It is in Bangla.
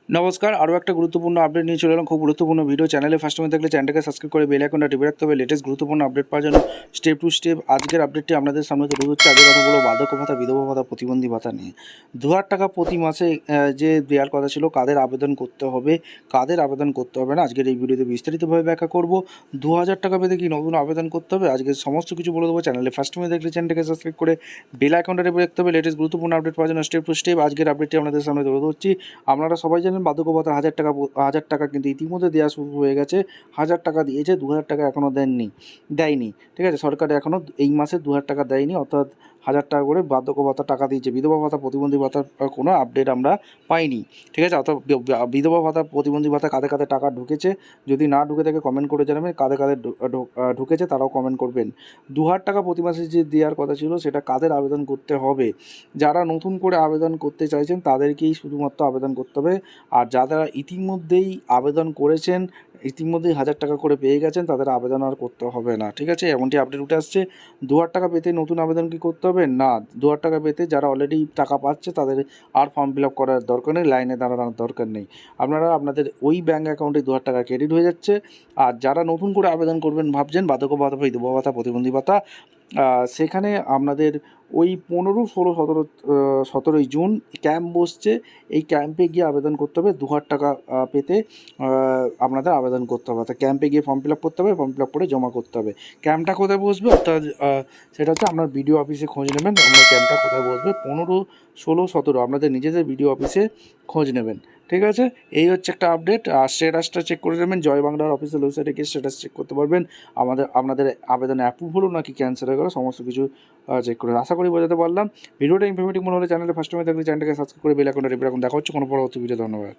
নমস্কার, আরও একটা গুরুত্বপূর্ণ আপডেট নিয়ে চলে এলাম। খুব গুরুত্বপূর্ণ ভিডিও। চ্যানেলে ফার্স্ট টাইম থাকলে চ্যানেলটাকে সাবস্ক্রাইব করে বেল আইকনটা টিপে রাখতে হবে লেটেস্ট গুরুত্বপূর্ণ আপডেট পাওয়ার জন্য। স্টেপ টু স্টেপ আজকের আপডেটটি আপনাদের সামনে তুলে ধরছে। আজকের কথা বলবো বার্ধক্য ভাতা, বিধবা ভাতা, প্রতিবন্ধী ভাতা নিয়ে। 2000 টাকা প্রতি মাসে যে দেওয়ার কথা ছিল, কাদের আবেদন করতে হবে, কাদের আবেদন করতে হবে না, আজকের এই ভিডিওতে বিস্তারিতভাবে ব্যাখ্যা করব। 2000 টাকা পেতে কি নতুন আবেদন করতে হবে, আজকে সমস্ত কিছু বলে দেবো। চ্যানেলে ফার্স্ট টাইম দেখলে চ্যানেলটাকে সাবস্ক্রাইব করে বেল আইকনটা টিপে রাখতে হবে লেটেস্ট গুরুত্বপূর্ণ আপডেট পাওয়ার জন্য। স্টেপ টু স্টেপ আজকের আপডেটটি আপনাদের সামনে তুলে ধরছি। আপনারা সবাই জানেন বার্ধক্য ভাতা 1000 টাকা কিন্তু ইতিমধ্যে দেওয়া শুরু হয়ে গেছে। 1000 টাকা দিয়েছে, 2000 টাকা এখনও দেয়নি। ঠিক আছে, সরকার এখনও এই মাসে 2000 টাকা দেয়নি, অর্থাৎ 1000 টাকা করে বার্ধক্য ভাতা টাকা দিয়েছে। বিধবা ভাতা, প্রতিবন্ধী ভাতার কোনো আপডেট আমরা পাইনি। ঠিক আছে, অর্থাৎ বিধবা ভাতা, প্রতিবন্ধী ভাতা কাদের কাদের টাকা ঢুকেছে, যদি না ঢুকে থাকে কমেন্ট করে জানাবেন। কাদের কাদের ঢুকেছে তারাও কমেন্ট করবেন। 2000 টাকা প্রতি মাসে যে দেওয়ার কথা ছিল, সেটা কাদের আবেদন করতে হবে, যারা নতুন করে আবেদন করতে চাইছেন তাদেরকেই শুধুমাত্র আবেদন করতে হবে। আর যারা ইতিমধ্যেই আবেদন করেছেন, ইতিমধ্যেই 1000 টাকা করে পেয়ে গেছেন, তাদের আবেদন আর করতে হবে না। ঠিক আছে, এমনটি আপডেট উঠে আসছে। 2000 টাকা পেতে নতুন আবেদন কি করতে হবে না, 2000 টাকা পেতে যারা অলরেডি টাকা পাচ্ছে তাদের আর ফর্ম ফিল আপ করার দরকার নেই, লাইনে দাঁড়ানোর দরকার নেই। আপনারা আপনাদের ওই ব্যাঙ্ক অ্যাকাউন্টে 2000 টাকা ক্রেডিট হয়ে যাচ্ছে। আর যারা নতুন করে আবেদন করবেন ভাবছেন, বার্ধক্য ভাতা, বিধবা ভাতা, প্রতিবন্ধী ভাতা, সেখানে আপনাদের ওই 15, 16, 17, 17ই জুন ক্যাম্প বসছে। এই ক্যাম্পে গিয়ে আবেদন করতে হবে। 2000 টাকা পেতে আপনাদের আবেদন করতে হবে, অর্থাৎ ক্যাম্পে গিয়ে ফর্ম ফিল আপ করতে হবে, ফর্ম ফিল আপ করে জমা করতে হবে। ক্যাম্পটা কোথায় বসবে, অর্থাৎ সেটা হচ্ছে আপনার বিডিও অফিসে খোঁজ নেবেন। আপনার ক্যাম্পটা কোথায় বসবে, 15, 16, 17 আপনাদের নিজেদের বিডিও অফিসে খোঁজ নেবেন। ঠিক আছে, এই হচ্ছে একটা আপডেট। আর স্ট্যাটাসটা চেক করে নেবেন, জয় বাংলার অফিসিয়াল ওয়েবসাইটে গিয়ে স্ট্যাটাস চেক করতে পারবেন। আপনাদের আবেদন অ্যাপ্রুভ হলো নাকি ক্যান্সেল হয়ে গেলো, সমস্ত কিছু চেক করে। আশা করি বোঝাতে পারলাম। ভিডিওটা ইনফরমেটিভ মনে হলে চ্যানেলে ফার্স্ট টাইম থাকলে চ্যানেলটাকে সাবস্ক্রাইব করে বেল আইকনটা টিপে রাখুন। দেখা হচ্ছে কোনো পরবর্তী ভিডিও। ধন্যবাদ।